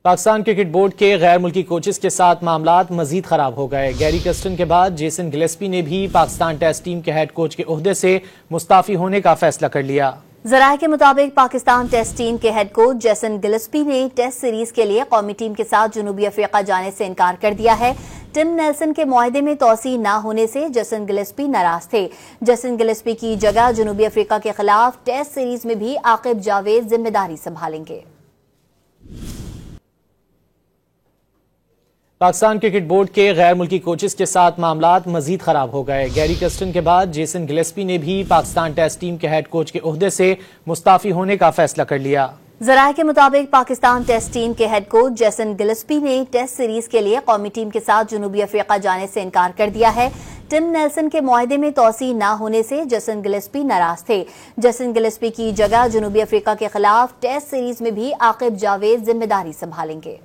Pakistan cricket board کے غیر ملکی کوچز کے ساتھ معاملات مزید خراب ہو گئے۔ گیری کرسٹن کے بعد جیسن گلیسپی نے بھی پاکستان ٹیسٹ ٹیم کے ہیڈ کوچ کے عہدے سے مستعفی ہونے کا فیصلہ کر لیا۔ ذرائع کے مطابق پاکستان ٹیسٹ ٹیم کے ہیڈ کوچ جیسن گلیسپی نے ٹیسٹ سیریز کے لیے قومی ٹیم کے ساتھ جنوبی افریقہ جانے سے انکار کر دیا ہے۔ ٹم نیلسن کے معاہدے میں توسیع نہ ہونے سے جیسن گلیسپی ناراض تھے۔ جیسن گلیسپی کی جگہ جنوبی افریقہ کے خلاف ٹیسٹ سیریز میں بھی عاقب جاوید ذمہ داری سنبھالیں گے۔ پاکستان کرکٹ بورڈ کے غیر ملکی کوچز کے ساتھ معاملات مزید خراب ہو گئے۔ گیری کرسٹن کے بعد جیسن گلیسپی نے بھی پاکستان ٹیسٹ ٹیم کے ہیڈ کوچ کے عہدے سے مستعفی ہونے کا فیصلہ کر لیا۔ ذرائع کے مطابق پاکستان ٹیسٹ ٹیم کے ہیڈ کوچ جیسن گلیسپی نے ٹیسٹ سیریز کے لیے قومی ٹیم کے ساتھ جنوبی افریقہ جانے سے انکار کر دیا ہے۔ ٹم نیلسن کے معاہدے میں توسیع نہ ہونے سے جیسن گلیسپی ناراض تھے۔ جیسن گلیسپی کی جگہ جنوبی افریقہ کے خلاف ٹیسٹ سیریز میں بھی عاقب جاوید ذمہ داری سنبھالیں گے۔